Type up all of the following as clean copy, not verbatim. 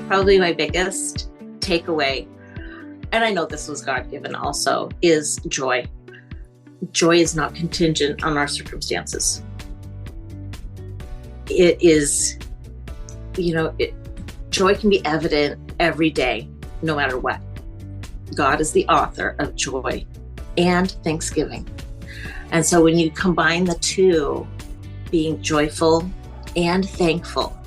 Probably my biggest takeaway, and I know this was God-given also, is joy. Joy is not contingent on our circumstances. It is, joy can be evident every day, no matter what. God is the author of joy and thanksgiving. And so when you combine the two, being joyful and thankful,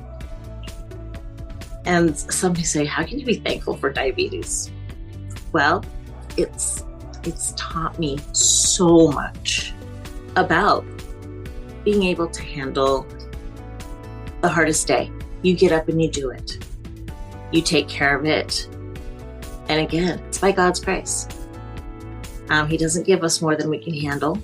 and somebody say, how can you be thankful for diabetes? Well, it's taught me so much about being able to handle the hardest day. You get up and you do it. You take care of it. And again, it's by God's grace. He doesn't give us more than we can handle.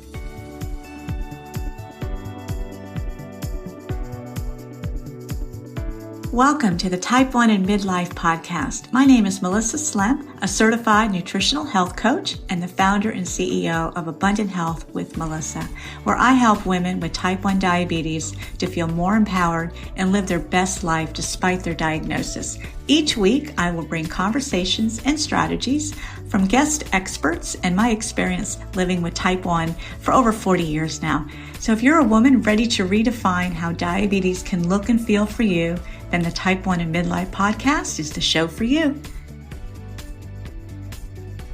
Welcome to the Type 1 and Midlife podcast. My name is Melissa Slemp, a certified nutritional health coach and the founder and CEO of Abundant Health with Melissa, where I help women with type 1 diabetes to feel more empowered and live their best life despite their diagnosis. Each week, I will bring conversations and strategies from guest experts and my experience living with type 1 for over 40 years now. So if you're a woman ready to redefine how diabetes can look and feel for you, then the Type 1 and Midlife podcast is the show for you.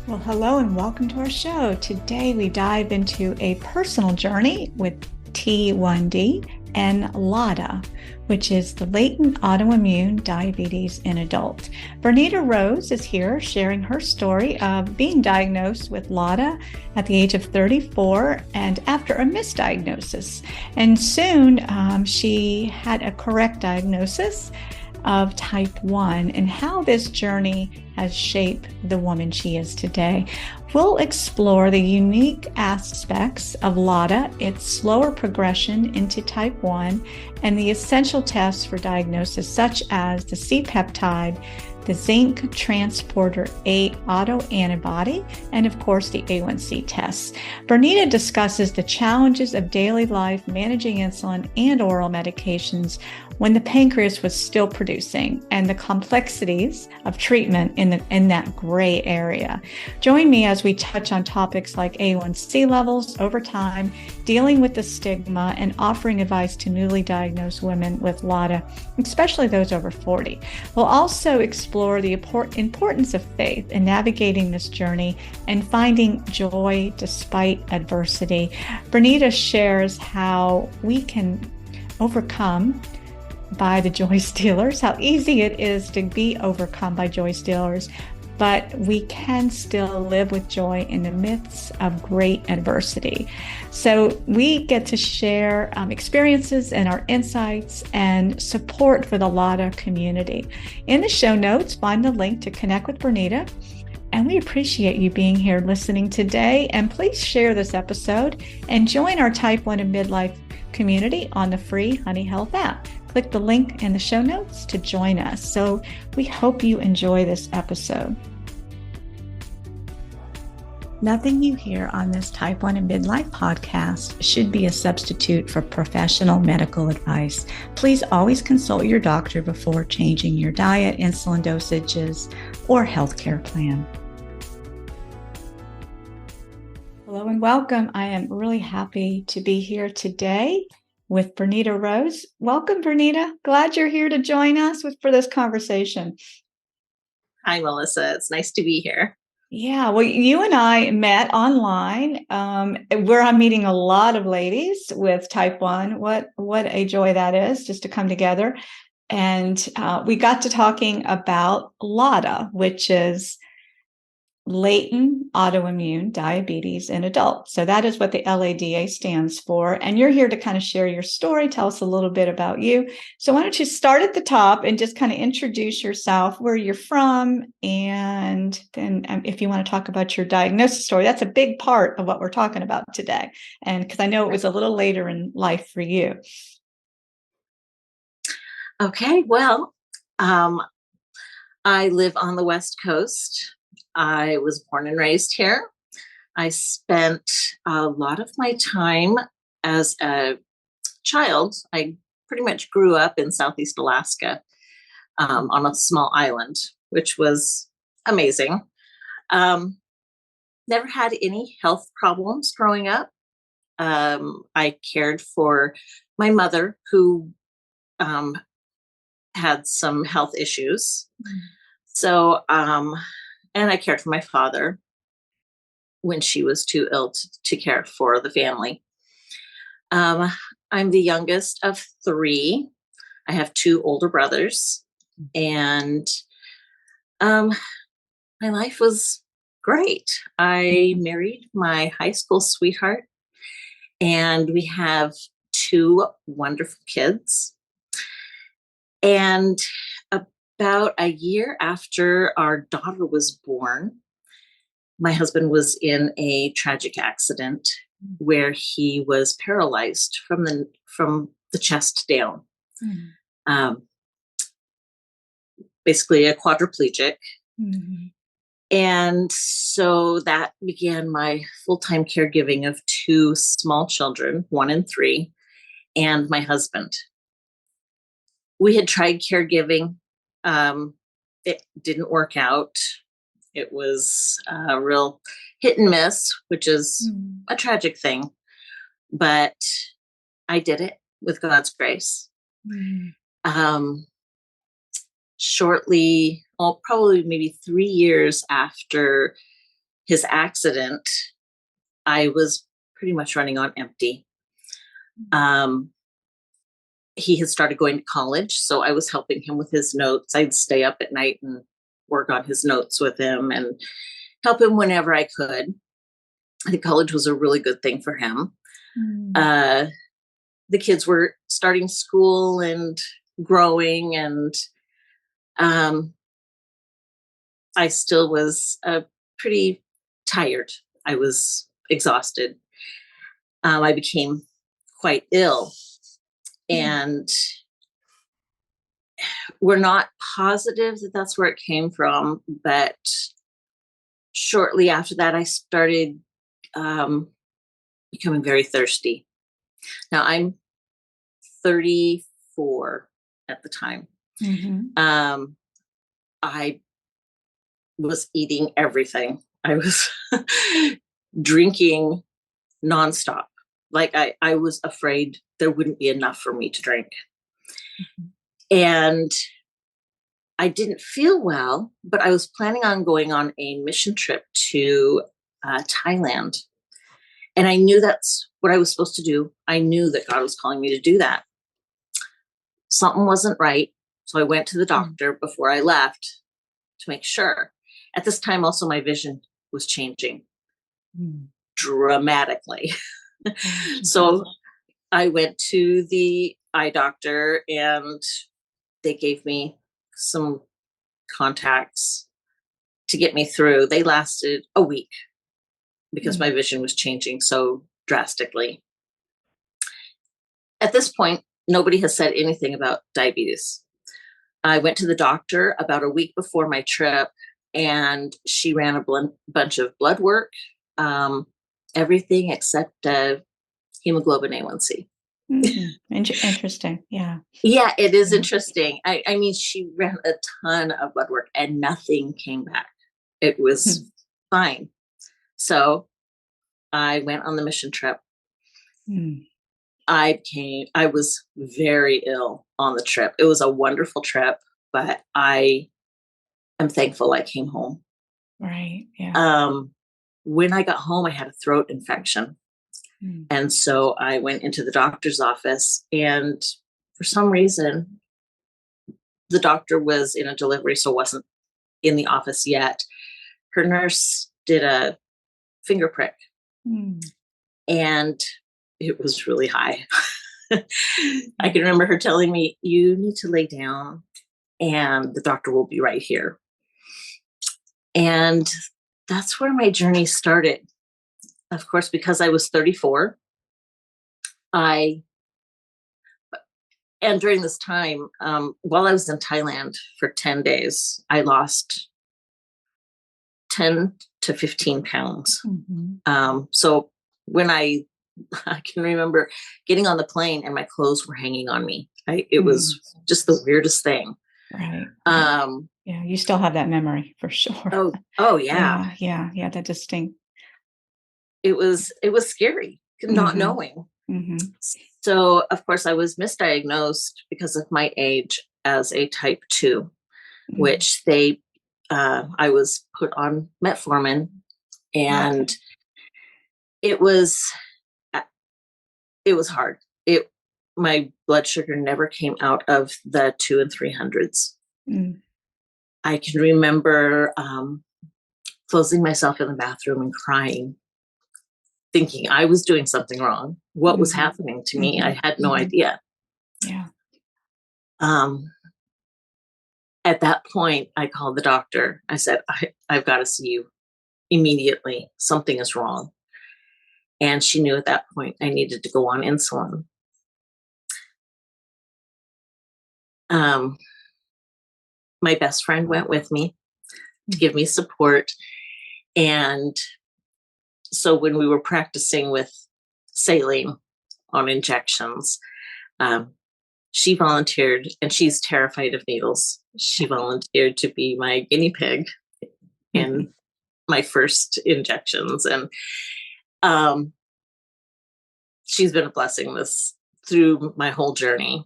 Well, hello and welcome to our show. Today we dive into a personal journey with T1D and LADA, which is the latent autoimmune diabetes in adults. Bernita Rose is here sharing her story of being diagnosed with LADA at the age of 34 and after a misdiagnosis. And soon she had a correct diagnosis of type 1 and how this journey has shaped the woman she is today. We'll explore the unique aspects of LADA, its slower progression into type 1, and the essential tests for diagnosis such as the C-peptide, the zinc transporter 8 autoantibody, and of course the A1C tests. Bernita discusses the challenges of daily life managing insulin and oral medications when the pancreas was still producing, and the complexities of treatment in that gray area. Join me as we touch on topics like A1C levels over time, dealing with the stigma, and offering advice to newly diagnosed women with LADA, especially those over 40. We'll also explore the importance of faith in navigating this journey and finding joy despite adversity. Bernita shares how we can overcome by the joy stealers, how easy it is to be overcome by joy stealers, but we can still live with joy in the midst of great adversity. So we get to share experiences and our insights and support for the LADA community. In the show notes, find the link to connect with Bernita. And we appreciate you being here listening today. And please share this episode and join our Type 1 and Midlife community on the free Honey Health app. Click the link in the show notes to join us. So we hope you enjoy this episode. Nothing you hear on this Type 1 and Midlife podcast should be a substitute for professional medical advice. Please always consult your doctor before changing your diet, insulin dosages, or healthcare plan. Hello and welcome. I am really happy to be here today with Bernita Rose. Welcome, Bernita. Glad you're here to join us for this conversation. Hi, Melissa. It's nice to be here. Yeah, well, you and I met online where I'm meeting a lot of ladies with type 1. What a joy that is, just to come together. And we got to talking about LADA, which is latent autoimmune diabetes in adults. So that is what the LADA stands for. And you're here to kind of share your story, tell us a little bit about you. So why don't you start at the top and just kind of introduce yourself, where you're from, and then if you want to talk about your diagnosis story, that's a big part of what we're talking about today. And because I know it was a little later in life for you. Okay, well, I live on the West Coast. I was born and raised here. I spent a lot of my time as a child. I pretty much grew up in Southeast Alaska. on a small island, which was amazing. Never had any health problems growing up. I cared for my mother, who had some health issues. So, and I cared for my father when she was too ill to care for the family. I'm the youngest of three. I have two older brothers, and my life was great. I married my high school sweetheart, and we have two wonderful kids. And about a year after our daughter was born, my husband was in a tragic accident where he was paralyzed from the chest down. Basically a quadriplegic. And so that began my full-time caregiving of two small children, 1 and 3, and my husband. We had tried caregiving. It didn't work out. It was a real hit and miss, which is a tragic thing. But I did it with God's grace. Shortly, probably maybe 3 years after his accident, I was pretty much running on empty. He had started going to college, so I was helping him with his notes. I'd stay up at night and work on his notes with him and help him whenever I could. I think college was a really good thing for him. The kids were starting school and growing, and I still was pretty tired. I was exhausted. I became quite ill. And we're not positive that that's where it came from, but shortly after that, I started becoming very thirsty. Now, I'm 34 at the time. I was eating everything. I was drinking nonstop. Like I was afraid there wouldn't be enough for me to drink. And I didn't feel well, but I was planning on going on a mission trip to Thailand. And I knew that's what I was supposed to do. I knew that God was calling me to do that. Something wasn't right. So I went to the doctor before I left to make sure. At this time, also, my vision was changing dramatically. So I went to the eye doctor, and they gave me some contacts to get me through. They lasted a week because my vision was changing so drastically. At this point, nobody has said anything about diabetes. I went to the doctor about a week before my trip, and she ran a bunch of blood work, everything except hemoglobin A1C. Interesting. Yeah. Yeah, it is interesting. I mean, she ran a ton of blood work and nothing came back. It was fine. So I went on the mission trip. I was very ill on the trip. It was a wonderful trip, but I am thankful I came home. Right. Yeah. When I got home, I had a throat infection. And so I went into the doctor's office, and for some reason, the doctor was in a delivery, so wasn't in the office yet. Her nurse did a finger prick, and it was really high. I can remember her telling me, "You need to lay down, and the doctor will be right here." And that's where my journey started. Of course, because I was 34, and during this time, while I was in Thailand for 10 days, I lost 10 to 15 pounds. So when I can remember getting on the plane and my clothes were hanging on me. It was just the weirdest thing. Right. Um, Yeah. You still have that memory for sure. oh yeah. Yeah. That distinct. It was scary not Mm-hmm. knowing. Mm-hmm. So of course I was misdiagnosed because of my age as a type 2, Mm-hmm. which I was put on metformin, and Okay. it was it was hard. My blood sugar never came out of the 2 and 300s. Mm. I can remember closing myself in the bathroom and crying, thinking I was doing something wrong. What was Mm-hmm. happening to me? Mm-hmm. I had no Mm-hmm. idea. Yeah. Um, at that point, I called the doctor. I said, I've got to see you immediately. Something is wrong. And she knew at that point I needed to go on insulin. Um, my best friend went with me to give me support. And so when we were practicing with saline on injections, um, she volunteered, and she's terrified of needles. She volunteered to be my guinea pig Mm-hmm. in my first injections. And um, she's been a blessing this through my whole journey.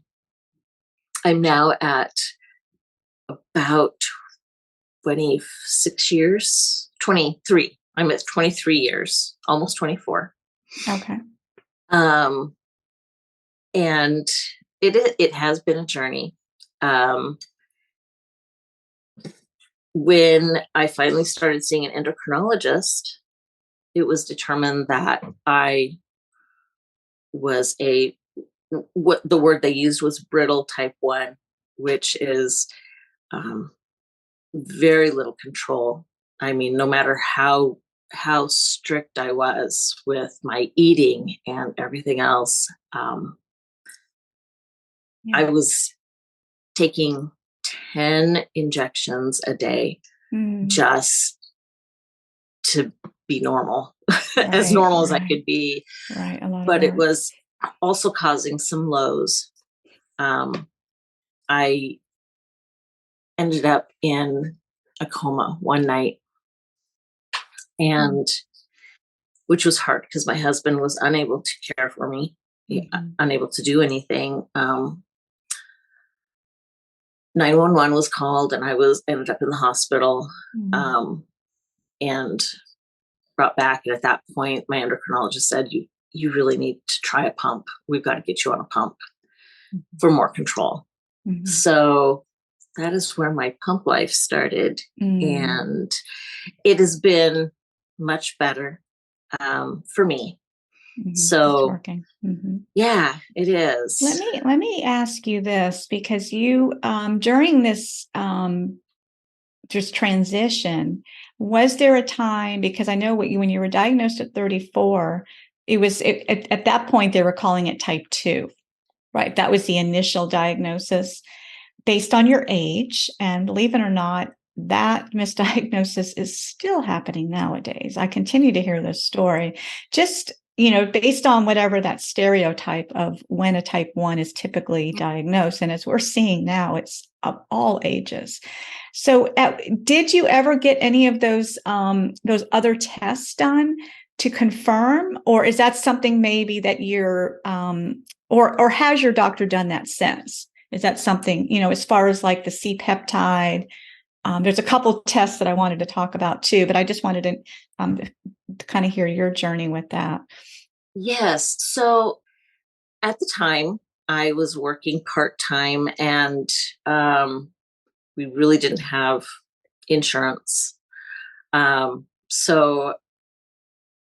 I'm now at about 26 years, 23. I'm at 23 years, almost 24. Okay. Um, and it has been a journey. Um, when I finally started seeing an endocrinologist, it was determined that I was what the word they used was brittle type 1, which is um, very little control. I mean, no matter how strict I was with my eating and everything else, Yeah. I was taking 10 injections a day Mm. just to be normal, as Right. normal as I Right. could be. Right. A lot of But it work. was also causing some lows. I ended up in a coma one night, Mm. and which was hard because my husband was unable to care for me, Mm-hmm. unable to do anything. 911 was called, and I was ended up in the hospital, Mm. um, and brought back. And at that point, my endocrinologist said, "You really need to try a pump. We've got to get you on a pump for more control." Mm-hmm. So that is where my pump life started, Mm. and it has been much better for me. Mm-hmm. It's So working. Mm-hmm. yeah, it is. Let me ask you this, because you during this just transition, was there a time, because I know when you were diagnosed at 34, at that point they were calling it type 2, right? That was the initial diagnosis based on your age, and believe it or not, that misdiagnosis is still happening nowadays. I continue to hear this story, just based on whatever that stereotype of when a type 1 is typically diagnosed. And as we're seeing now, it's of all ages. So did you ever get any of those other tests done to confirm, or is that something maybe that you're or has your doctor done that since? Is that something, as far as like the C-peptide? There's a couple tests that I wanted to talk about too, but I just wanted to kind of hear your journey with that. Yes. So at the time, I was working part time, and we really didn't have insurance. So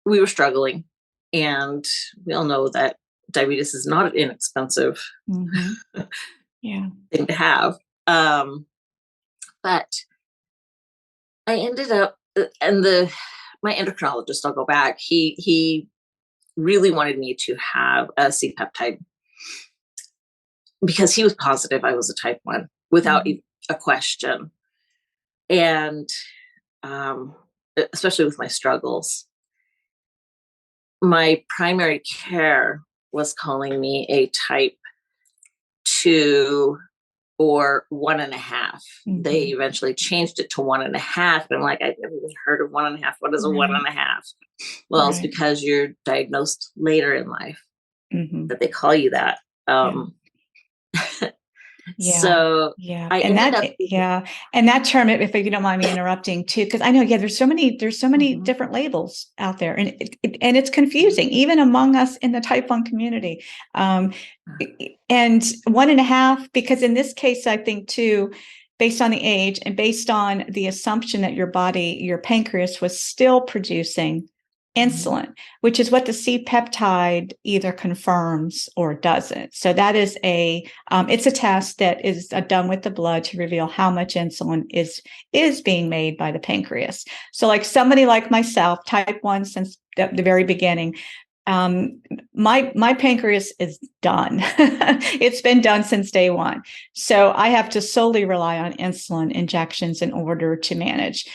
we were struggling, and we all know that diabetes is not an inexpensive Mm-hmm. Yeah. thing to have. Um, but I ended up, and my endocrinologist, I'll go back. He really wanted me to have a C peptide because he was positive I was a type 1 without Mm-hmm. a question. And um, especially with my struggles, my primary care was calling me a type 2 or 1.5. They Mm-hmm. eventually changed it to 1.5. And I'm like, I've never even heard of 1.5. What is a Right. 1.5? Well, it's Right. because you're diagnosed later in life Mm-hmm. that they call you that. Yeah. Yeah. So Yeah. I And ended that, up, yeah. And that term, if you don't mind me interrupting too, because I know, yeah, there's so many Mhm. different labels out there, and and it's confusing even among us in the type 1 community. Um, and 1.5, because in this case, I think too, based on the age and based on the assumption that your pancreas was still producing insulin, which is what the C-peptide either confirms or doesn't. So that is it's a test that is done with the blood to reveal how much insulin is being made by the pancreas. So like somebody like myself, type 1 since the very beginning, my pancreas is done. It's been done since day one. So I have to solely rely on insulin injections in order to manage.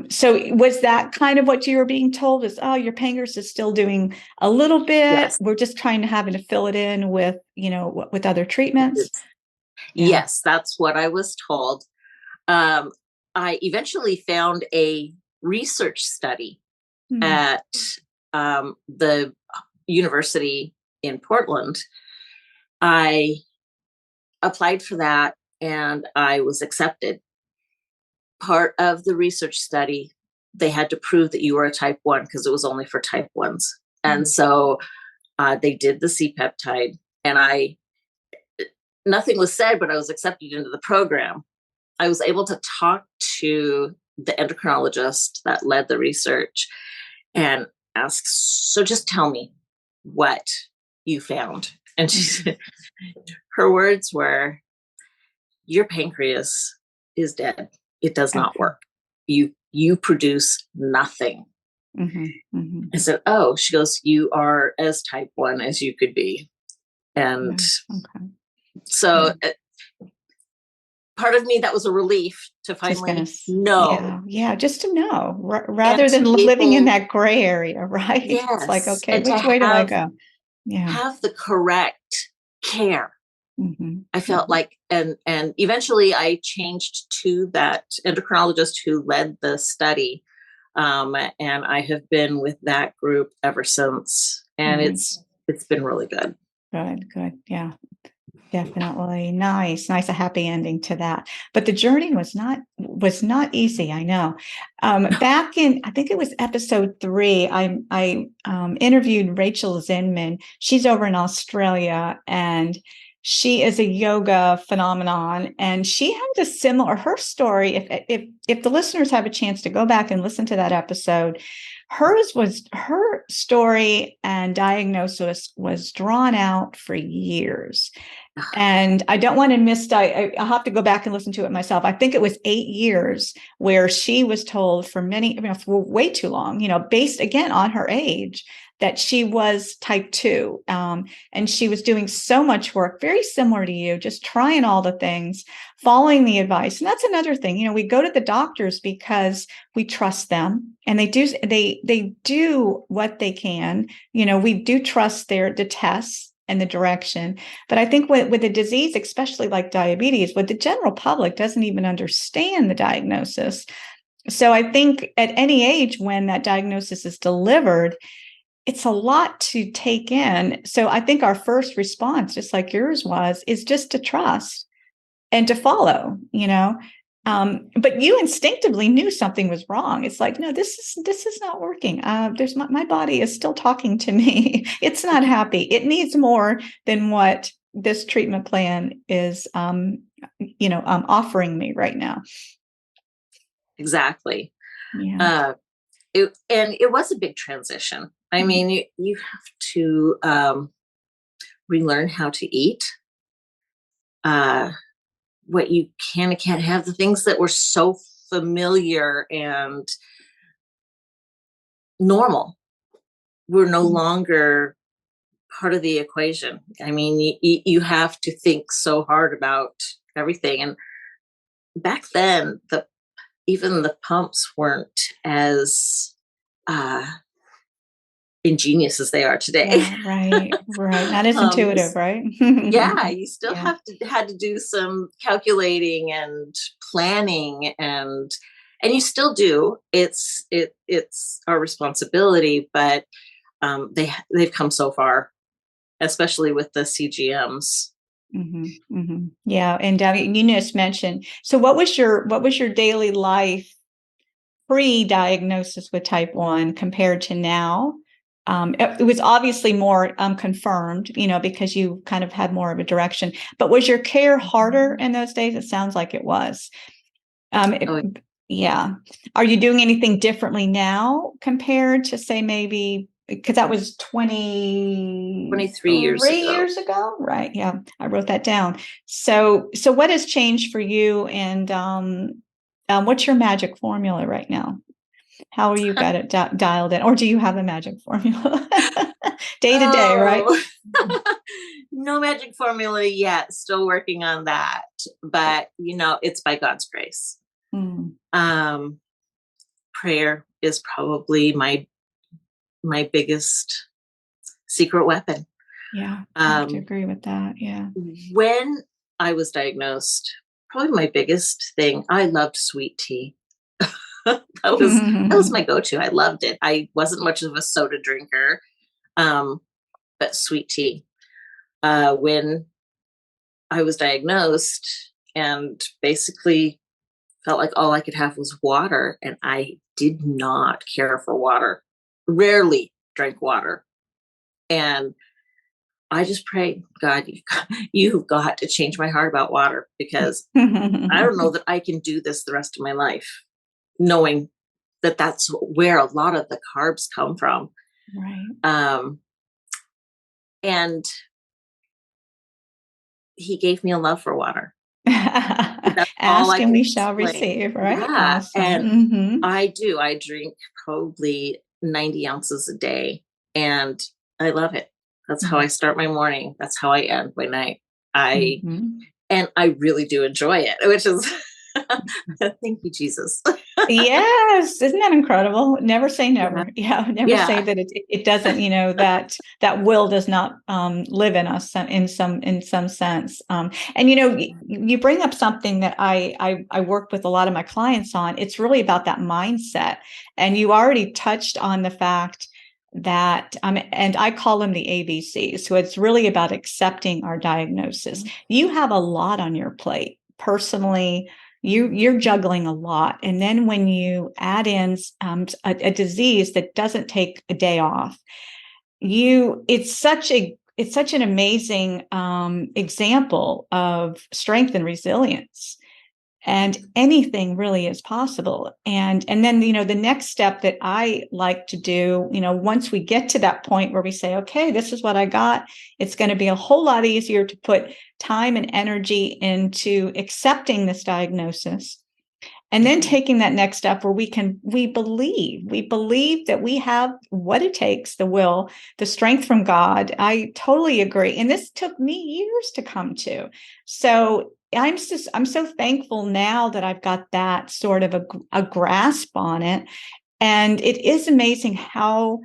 So was that kind of what you were being told is, oh, your pancreas is still doing a little bit. yes, We're just trying to having to fill it in with, with other treatments. Yeah. yes, that's what I was told. Um, I eventually found a research study Hmm. at the university in Portland. I applied for that and I was accepted. Part of the research study, they had to prove that you were a type 1 because it was only for type 1s. And so they did the C peptide, and nothing was said, but I was accepted into the program. I was able to talk to the endocrinologist that led the research and ask, so just tell me what you found. And Mm-hmm. her words were, your pancreas is dead. It does not Okay. work. You produce nothing. Mm-hmm. Mm-hmm. I said, oh, she goes, you are as type 1 as you could be. And Yeah. Okay. so Yeah. part of me, that was a relief to Just gonna, finally know yeah, just to know and rather than to be living in able, that gray area, right? It's like, yes, okay, and to which way do I go? Yeah. have the correct care. Mm-hmm. I felt Mm-hmm. like, and eventually I changed to that endocrinologist who led the study. And I have been with that group ever since. And Mm-hmm. it's been really good. Good, good. Yeah, definitely. Nice, a happy ending to that. But the journey was not easy, I know. Back in, I think it was episode 3, I interviewed Rachel Zinman. She's over in Australia, and she is a yoga phenomenon, and she had a similar her story. If the listeners have a chance to go back and listen to that episode, her story and diagnosis was drawn out for years. And I don't want to I'll have to go back and listen to it myself. I think it was 8 years where she was told for way too long, based again on her age, that she was type 2. And she was doing so much work, very similar to you, just trying all the things, following the advice. And that's another thing, we go to the doctors because we trust them, and they do what they can. We do trust the tests and the direction. But I think with a disease, especially like diabetes, what the general public doesn't even understand the diagnosis. So I think at any age when that diagnosis is delivered, it's a lot to take in. So I think our first response, just like yours was, is just to trust and to follow. But you instinctively knew something was wrong. It's like, no, this is not working. There's my body is still talking to me. It's not happy. It needs more than what this treatment plan is, offering me right now. Exactly. Yeah. Uh, and it was a big transition. I Mm-hmm. mean, you have to relearn how to eat, uh, what you can and can't have, the things that were so familiar and normal were no longer part of the equation. I mean, you have to think so hard about everything. And back then, even the pumps weren't as uh, ingenious as they are today. Yeah, right. Not as um, intuitive, right? yeah, you still Yeah. had to do some calculating and planning, and you still do. It's our responsibility, but they've come so far, especially with the CGMs. Yeah, and you just mentioned. So, what was your daily life pre-diagnosis with type 1 compared to now? It was obviously more confirmed, because you kind of had more of a direction. But was your care harder in those days? It sounds like it was. Oh, Yeah. Are you doing anything differently now compared to, say, maybe because that was 23 years 23 ago. years ago? Right. Yeah. I wrote that down. So what has changed for you, and what's your magic formula right now? How are you got it dialed in, or do you have a magic formula? Day to day, right? Oh, no magic formula yet. Still working on that, but it's by God's grace. Mm, Um, Prayer is probably my biggest secret weapon. yeah, I have to agree with that. Yeah. When I was diagnosed, probably my biggest thing, I loved sweet tea. That was my go-to. I loved it. I wasn't much of a soda drinker, but sweet tea. When I was diagnosed and basically felt like all I could have was water, and I did not care for water. Rarely drank water. And I just prayed, God, you've got to change my heart about water, because I don't know that I can do this the rest of my life, knowing that that's where a lot of the carbs come from. Right. And he gave me a love for water. That's all I Ask and can we shall explain. receive, right? Yeah. Awesome. And Mm-hmm. I do. I drink probably 90 ounces a day, and I love it. That's how I start my morning. That's how I end my night. Mm-hmm. And I really do enjoy it, which is thank you, Jesus. Yes, isn't that incredible? Never say Yeah. never. Yeah, never say Yeah. that it doesn't. That will does not live in us in some sense. And you bring up something that I work with a lot of my clients on. It's really about that mindset, and you already touched on the fact that and I call them the ABCs. So it's really about accepting our diagnosis. You have a lot on your plate personally. You're juggling a lot, and then when you add in a disease that doesn't take a day off, it's such an amazing example of strength and resilience, and anything really is possible. And then the next step that I like to do, once we get to that point where we say, okay, this is what I got, it's going to be a whole lot easier to put time and energy into accepting this diagnosis, and then taking that next step where we believe that we have what it takes, the will, the strength from God. I totally agree. And this took me years to come to. So I'm so thankful now that I've got that sort of a grasp on it. And it is amazing how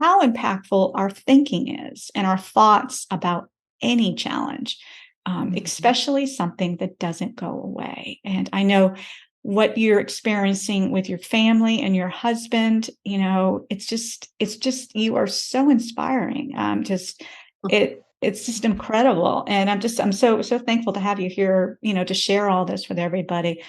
impactful our thinking is and our thoughts about any challenge, especially something that doesn't go away. And I know what you're experiencing with your family and your husband. It's just you are so inspiring. It's just incredible, and I'm so thankful to have you here. To share all this with everybody.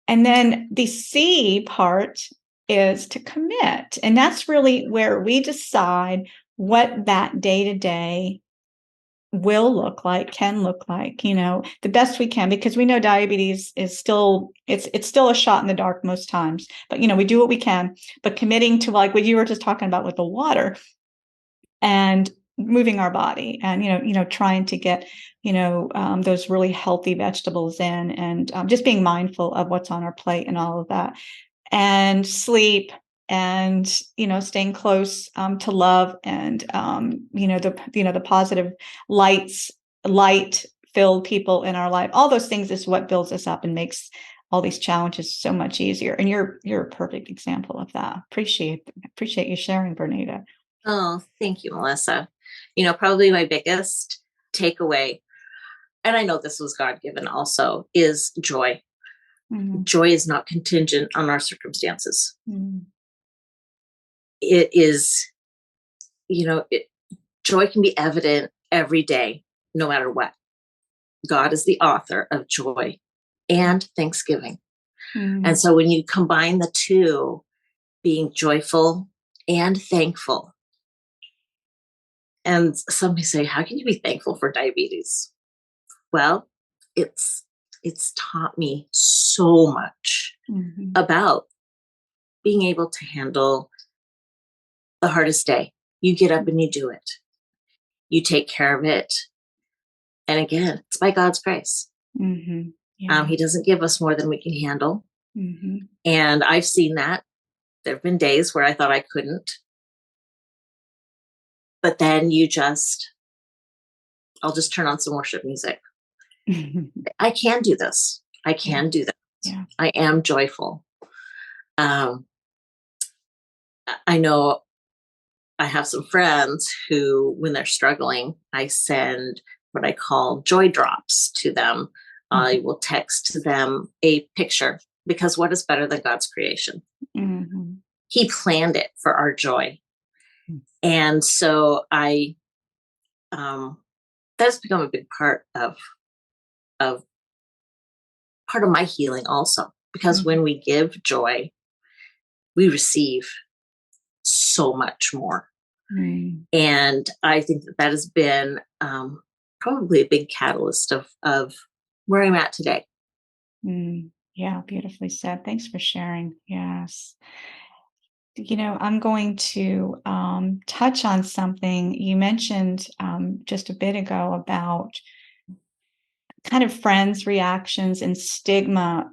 And then the C part is to commit. And that's really where we decide what that day to day will look like, can look like, the best we can, because we know diabetes is still, it's still a shot in the dark most times, but we do what we can. But committing to, like what you were just talking about with the water, and moving our body, and trying to get those really healthy vegetables in, and just being mindful of what's on our plate and all of that, and sleep, and staying close to love, and the positive light filled people in our life. All those things is what builds us up and makes all these challenges so much easier. And you're a perfect example of that. Appreciate you sharing, Bernita. Oh, thank you, Melissa. Probably my biggest takeaway, and I know this was God given also, is joy. Mm-hmm. Joy is not contingent on our circumstances. Mm-hmm. It is, joy can be evident every day, no matter what. God is the author of joy and thanksgiving. Mm-hmm. And so when you combine the two, being joyful and thankful, and some may say, how can you be thankful for diabetes? Well, it's taught me so much Mm-hmm. about being able to handle the hardest day. You get up and you do it. You take care of it. And again, it's by God's grace. Mm-hmm. Yeah. He doesn't give us more than we can handle. Mm-hmm. And I've seen that. There have been days where I thought I couldn't. But then I'll just turn on some worship music. I can do this. I can do that. Yeah. I am joyful. I know I have some friends who, when they're struggling, I send what I call joy drops to them. I will text them a picture, because what is better than God's creation? Mm-hmm. He planned it for our joy. And so that's become a big part of my healing also, because when we give joy, we receive so much more. And I think that has been probably a big catalyst of where I'm at today. Yeah, beautifully said. Thanks for sharing. Yes. I'm going to touch on something you mentioned just a bit ago about kind of friends' reactions and stigma.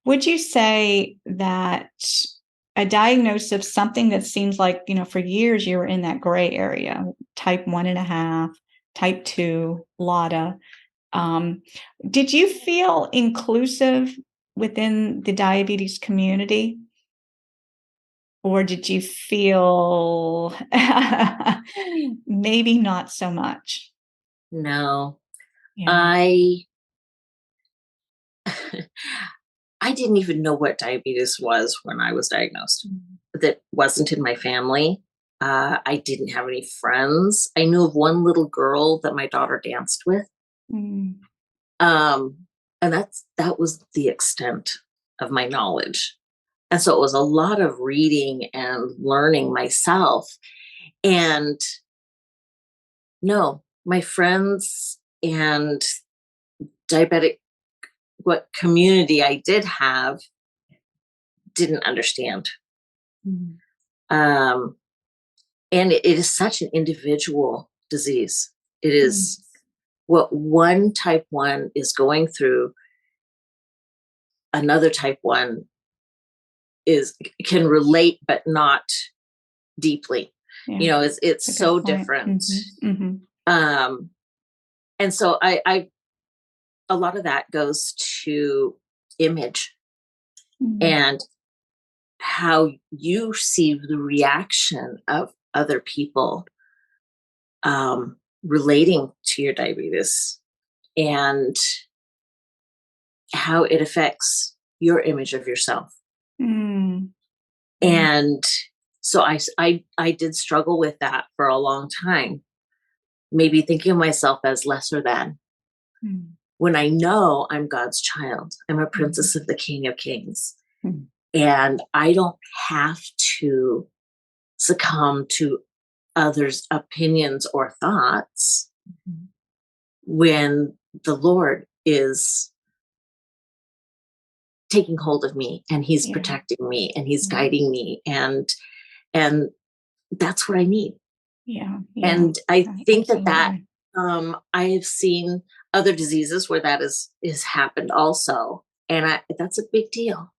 Would you say that a diagnosis of something that seems like, for years you were in that gray area, type 1.5, type 2, LADA, did you feel inclusive within the diabetes community? Or did you feel maybe not so much? No, Yeah. I I didn't even know what diabetes was when I was diagnosed. That wasn't in my family. I didn't have any friends. I knew of one little girl that my daughter danced with. Mm. And that was the extent of my knowledge. And so it was a lot of reading and learning myself. And no, my friends and diabetic, what community I did have, didn't understand. Mm. And it is such an individual disease. It is what one type 1 is going through, another type 1 can relate, but not deeply. Yeah. It's so different. And so I a lot of that goes to image and how you see the reaction of other people relating to your diabetes, and how it affects your image of yourself. And so I did struggle with that for a long time, maybe thinking of myself as lesser than, when I know I'm God's child. I'm a princess of the King of Kings. And I don't have to succumb to others' opinions or thoughts when the Lord is taking hold of me, and he's protecting me, and he's guiding me. And that's what I need. Yeah. And I think that I have seen other diseases where that is happened also. And that's a big deal.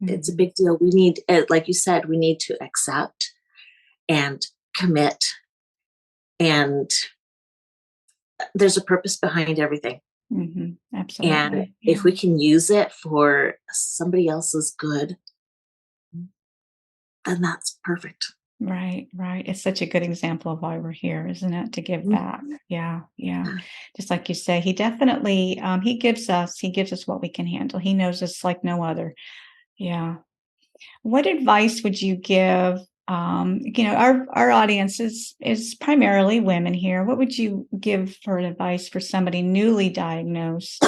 It's a big deal. We need, like you said, we need to accept and commit. And there's a purpose behind everything. And Absolutely. if Yeah. we can use it for somebody else's good, then that's perfect. Right, right. It's such a good example of why we're here, isn't it? To give back. Mhm. Yeah, yeah. Yeah. Just like you say, he definitely he gives us what we can handle. He knows us like no other. Yeah. What advice would you give? Our audience is primarily women here. What would you give for advice for somebody newly diagnosed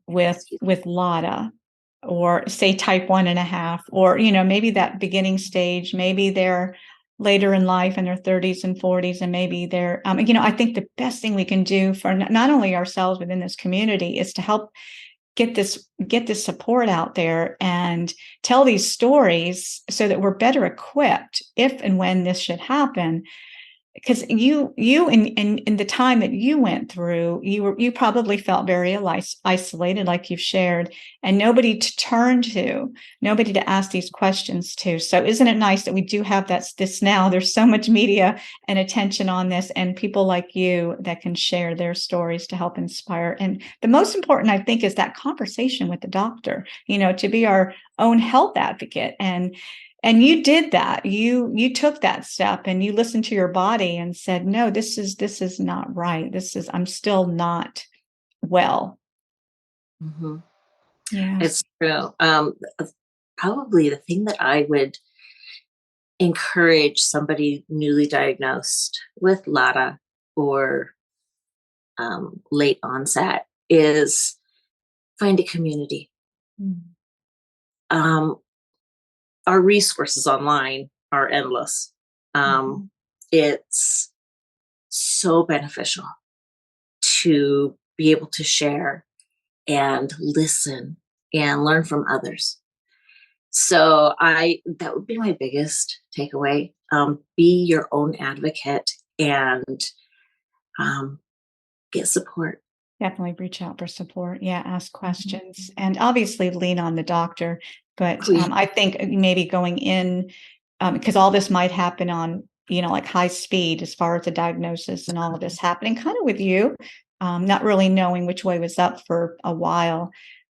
with Excuse with LADA, or say type 1.5, or maybe that beginning stage, maybe they're later in life in their 30s and 40s, and maybe they're I think the best thing we can do for not only ourselves within this community is to help get this support out there and tell these stories so that we're better equipped if and when this should happen. Because you in the time that you went through, you probably felt very isolated, like you've shared, and nobody to turn to, nobody to ask these questions to. So isn't it nice that we do have this now? There's so much media and attention on this, and people like you that can share their stories to help inspire. And the most important, I think, is that conversation with the doctor, to be our own health advocate. And you did that. You took that step and you listened to your body and said, no, this is not right. I'm still not well. hmm Yeah. It's true. Probably the thing that I would encourage somebody newly diagnosed with LADA or late onset is find a community. Mm. Um, our resources online are endless. Um, Mhm. it's so beneficial to be able to share and listen and learn from others. So I that would be my biggest takeaway. Be your own advocate and um, get support. Definitely reach out for support. Yeah, ask questions, and obviously lean on the doctor. But Oh, yeah. I think maybe going in, because all this might happen on, like high speed as far as the diagnosis and all of this happening, kind of with you, not really knowing which way was up for a while.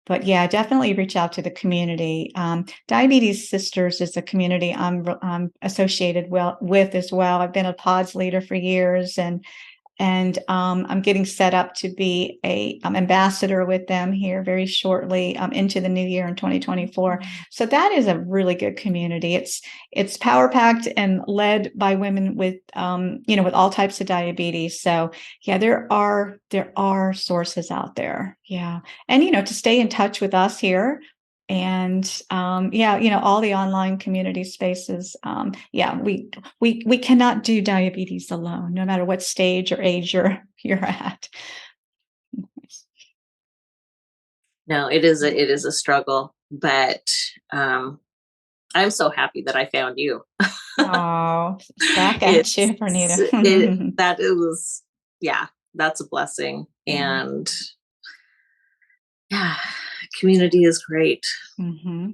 But yeah, definitely reach out to the community. Diabetes Sisters is a community I'm associated with as well. I've been a pods leader for years, and I'm getting set up to be a ambassador with them here very shortly, into the new year in 2024. So that is a really good community. It's power packed and led by women with with all types of diabetes. So yeah, there are sources out there. Yeah, and to stay in touch with us here. And yeah, all the online community spaces. Yeah, we cannot do diabetes alone, no matter what stage or age you're at. No, it is a struggle, but I'm so happy that I found you. Oh, back at it's you, it Bernita. that is yeah, that's a blessing. Yeah. And yeah, community is great.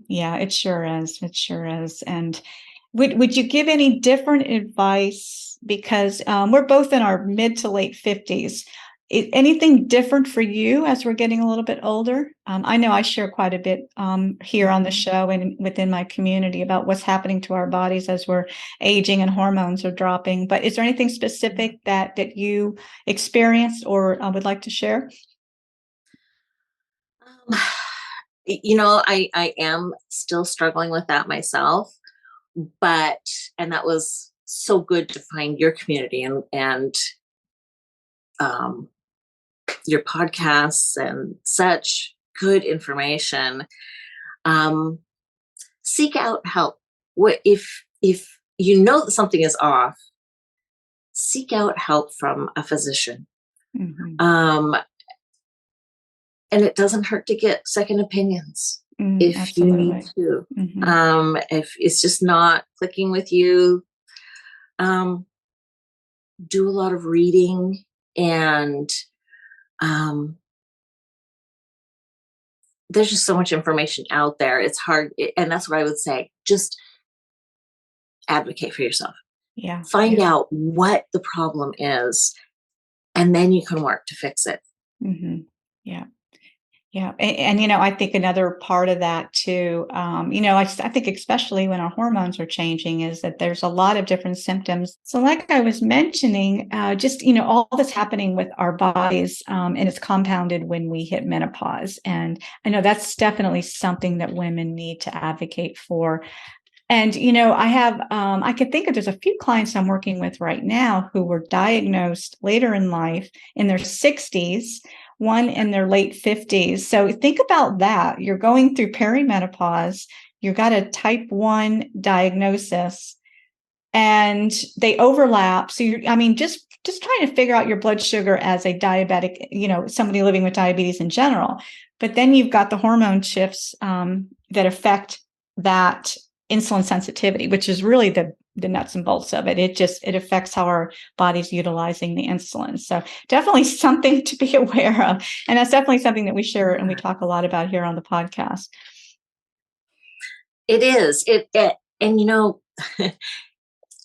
Yeah, it sure is. It sure is. And would you give any different advice? Because we're both in our mid to late 50s. Anything different for you as we're getting a little bit older? I know I share quite a bit here on the show and within my community about what's happening to our bodies as we're aging and hormones are dropping. But is there anything specific that you experienced or would like to share? Um, I am still struggling with that myself, but and that was so good to find your community and um, your podcasts and such good information. Um, Seek out help. What if you know that something is off? Seek out help from a physician. Hmm. Um, and it doesn't hurt to get second opinions if you need Absolutely. to. Hmm. If it's just not clicking with you, um, do a lot of reading and um, there's just so much information out there. It's hard, and that's what I would say. Just advocate for yourself. Yeah. Find Yeah. out what the problem is, and then you can work to fix it. Hmm. Yeah. Yeah. And I think another part of that too, I think especially when our hormones are changing is that there's a lot of different symptoms. So like I was mentioning, all that's happening with our bodies, and it's compounded when we hit menopause. And I know that's definitely something that women need to advocate for. And, I can think of there's a few clients I'm working with right now who were diagnosed later in life in their 60s, one in their late 50s. So think about that. You're going through perimenopause, you've got a type 1 diagnosis, and they overlap. So just trying to figure out your blood sugar as a diabetic, somebody living with diabetes in general. But then you've got the hormone shifts that affect that insulin sensitivity, which is really the nuts and bolts of it. It affects how our body's utilizing the insulin. So definitely something to be aware of. And that's definitely something that we share and we talk a lot about here on the podcast. It is. And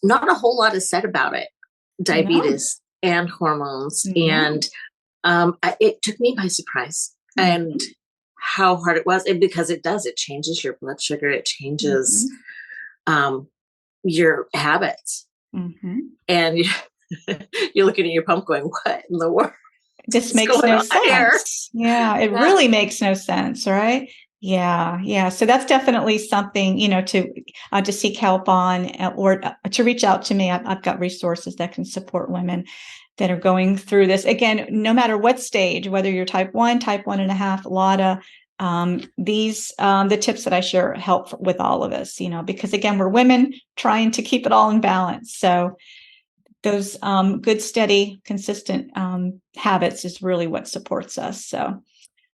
not a whole lot is said about it, diabetes and hormones. No. And it took me by surprise. And how hard it was. And because it changes your blood sugar, it changes your habits. And you're looking at your pump going, what in the world? This makes no sense. Yeah, it really makes no sense, right? Yeah. So that's definitely something, to seek help on, or to reach out to me. I've got resources that can support women that are going through this. Again, no matter what stage, whether you're type 1, type 1.5, LADA, the tips that I share help with all of us, because again, we're women trying to keep it all in balance. So those good, steady, consistent habits is really what supports us. So,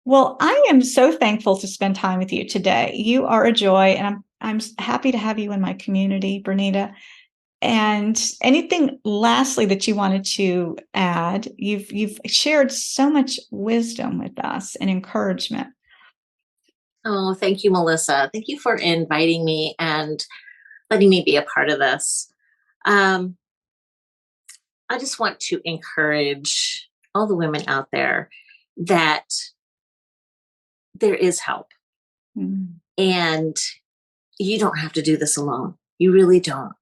well, I am so thankful to spend time with you today. You are a joy, and I'm happy to have you in my community, Bernita. And anything lastly that you wanted to add? You've shared so much wisdom with us and encouragement. Oh, thank you, Melissa. Thank you for inviting me and letting me be a part of this. I just want to encourage all the women out there that there is help. And you don't have to do this alone. You really don't.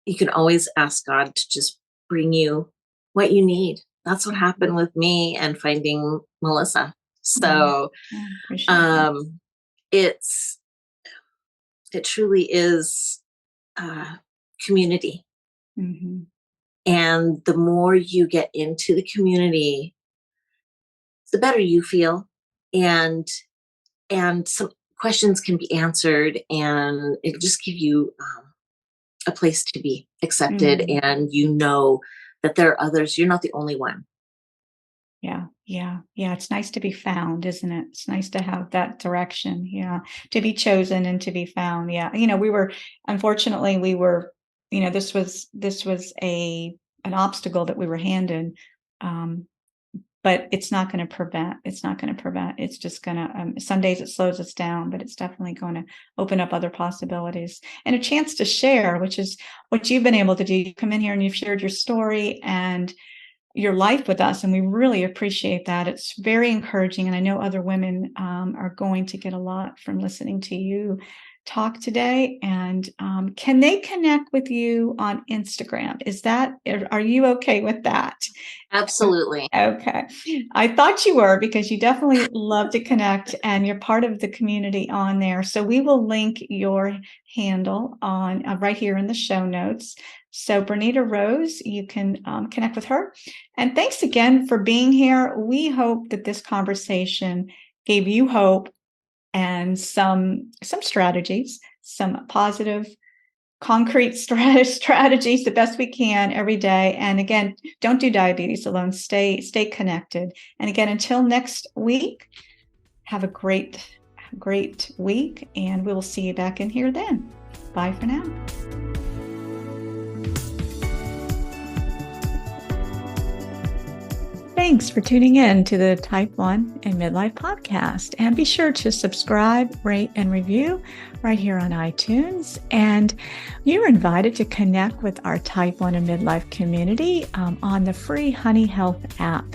You can always ask God to just bring you what you need. That's what happened with me and finding Melissa. So it truly is community. And the more you get into the community, the better you feel. And some questions can be answered, and it'll just give you a place to be accepted. And that there are others. You're not the only one. Yeah. It's nice to be found, isn't it? It's nice to have that direction. Yeah. To be chosen and to be found. Yeah. Unfortunately, this was an obstacle that we were handed. But it's not going to prevent. It's just going to, some days it slows us down, but it's definitely going to open up other possibilities and a chance to share, which is what you've been able to do. You come in here and you've shared your story and your life with us, and we really appreciate that. It's very encouraging, and I know other women are going to get a lot from listening to you talk today. And can they connect with you on Instagram? Are you okay with that? Absolutely. Okay. I thought you were, because you definitely love to connect and you're part of the community on there. So we will link your handle on right here in the show notes. So Bernita Rose, you can connect with her. And thanks again for being here. We hope that this conversation gave you hope and some strategies, some positive, concrete strategies, the best we can every day. And again, don't do diabetes alone. Stay connected. And again, until next week, have a great week, and we will see you back in here then. Bye for now. Thanks for tuning in to the Type 1 and Midlife podcast. And be sure to subscribe, rate, and review right here on iTunes. And you're invited to connect with our Type 1 and Midlife community on the free Honey Health app.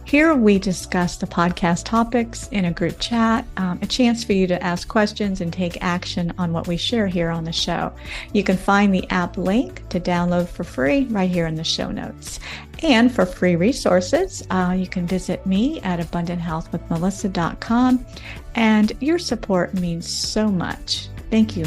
Here we discuss the podcast topics in a group chat, a chance for you to ask questions and take action on what we share here on the show. You can find the app link to download for free right here in the show notes. And for free resources, you can visit me at abundanthealthwithmelissa.com. And your support means so much. Thank you.